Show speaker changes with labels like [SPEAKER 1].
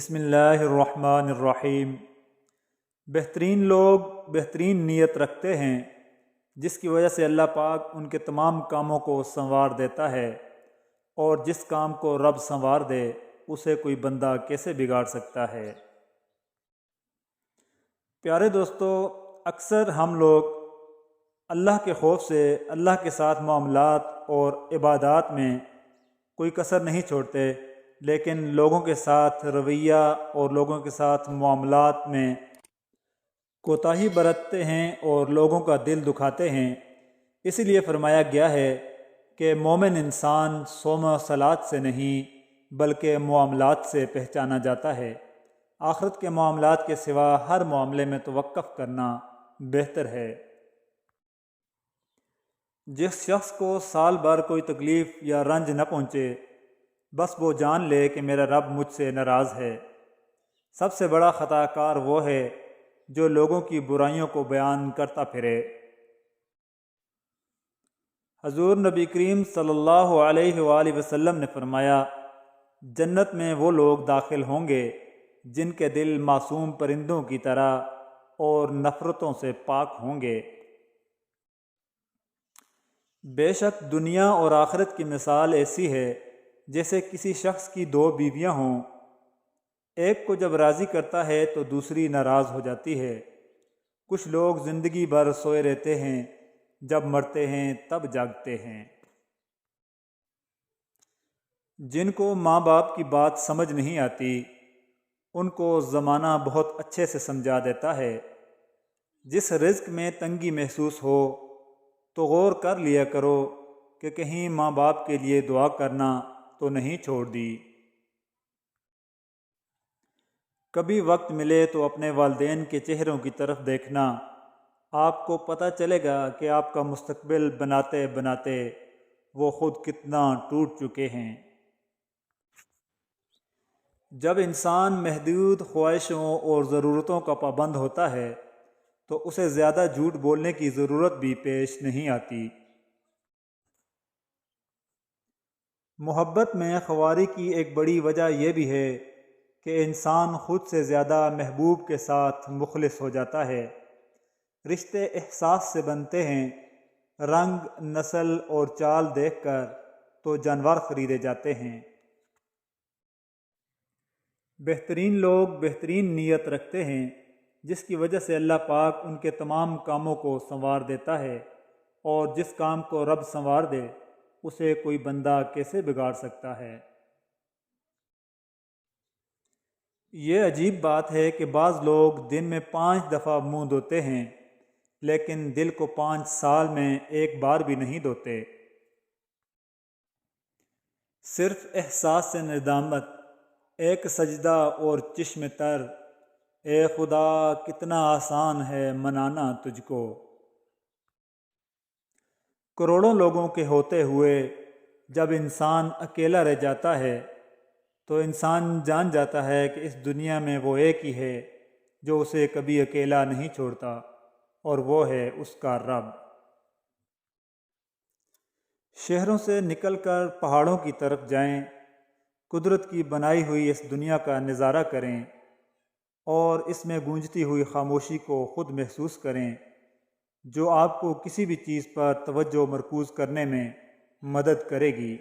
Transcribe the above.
[SPEAKER 1] بسم اللہ الرحمن الرحیم۔ بہترین لوگ بہترین نیت رکھتے ہیں جس کی وجہ سے اللہ پاک ان کے تمام کاموں کو سنوار دیتا ہے، اور جس کام کو رب سنوار دے اسے کوئی بندہ کیسے بگاڑ سکتا ہے۔ پیارے دوستو، اکثر ہم لوگ اللہ کے خوف سے اللہ کے ساتھ معاملات اور عبادات میں کوئی کسر نہیں چھوڑتے، لیکن لوگوں کے ساتھ رویہ اور لوگوں کے ساتھ معاملات میں کوتاہی برتتے ہیں اور لوگوں کا دل دکھاتے ہیں۔ اسی لیے فرمایا گیا ہے کہ مومن انسان صوم و صلات سے نہیں بلکہ معاملات سے پہچانا جاتا ہے۔ آخرت کے معاملات کے سوا ہر معاملے میں توقف کرنا بہتر ہے۔ جس شخص کو سال بھر کوئی تکلیف یا رنج نہ پہنچے، بس وہ جان لے کہ میرا رب مجھ سے ناراض ہے۔ سب سے بڑا خطا کار وہ ہے جو لوگوں کی برائیوں کو بیان کرتا پھرے۔ حضور نبی کریم صلی اللہ علیہ وآلہ وسلم نے فرمایا، جنت میں وہ لوگ داخل ہوں گے جن کے دل معصوم پرندوں کی طرح اور نفرتوں سے پاک ہوں گے۔ بے شک دنیا اور آخرت کی مثال ایسی ہے جیسے کسی شخص کی دو بیویاں ہوں، ایک کو جب راضی کرتا ہے تو دوسری ناراض ہو جاتی ہے۔ کچھ لوگ زندگی بھر سوئے رہتے ہیں، جب مرتے ہیں تب جاگتے ہیں۔ جن کو ماں باپ کی بات سمجھ نہیں آتی ان کو زمانہ بہت اچھے سے سمجھا دیتا ہے۔ جس رزق میں تنگی محسوس ہو تو غور کر لیا کرو کہ کہیں ماں باپ کے لیے دعا کرنا تو نہیں چھوڑ دی۔ کبھی وقت ملے تو اپنے والدین کے چہروں کی طرف دیکھنا، آپ کو پتہ چلے گا کہ آپ کا مستقبل بناتے بناتے وہ خود کتنا ٹوٹ چکے ہیں۔ جب انسان محدود خواہشوں اور ضرورتوں کا پابند ہوتا ہے تو اسے زیادہ جھوٹ بولنے کی ضرورت بھی پیش نہیں آتی۔ محبت میں خواری کی ایک بڑی وجہ یہ بھی ہے کہ انسان خود سے زیادہ محبوب کے ساتھ مخلص ہو جاتا ہے۔ رشتے احساس سے بنتے ہیں، رنگ، نسل اور چال دیکھ کر تو جانور خریدے جاتے ہیں۔ بہترین لوگ بہترین نیت رکھتے ہیں جس کی وجہ سے اللہ پاک ان کے تمام کاموں کو سنوار دیتا ہے، اور جس کام کو رب سنوار دے اسے کوئی بندہ کیسے بگاڑ سکتا ہے۔ یہ عجیب بات ہے کہ بعض لوگ دن میں 5 دفعہ منہ دھوتے ہیں لیکن دل کو 5 سال میں ایک بار بھی نہیں دھوتے۔ صرف احساس سے ندامت، ایک سجدہ اور چشم تر، اے خدا کتنا آسان ہے منانا تجھ کو۔ کروڑوں لوگوں کے ہوتے ہوئے جب انسان اکیلا رہ جاتا ہے تو انسان جان جاتا ہے کہ اس دنیا میں وہ ایک ہی ہے جو اسے کبھی اکیلا نہیں چھوڑتا، اور وہ ہے اس کا رب۔ شہروں سے نکل کر پہاڑوں کی طرف جائیں، قدرت کی بنائی ہوئی اس دنیا کا نظارہ کریں اور اس میں گونجتی ہوئی خاموشی کو خود محسوس کریں، جو آپ کو کسی بھی چیز پر توجہ مرکوز کرنے میں مدد کرے گی۔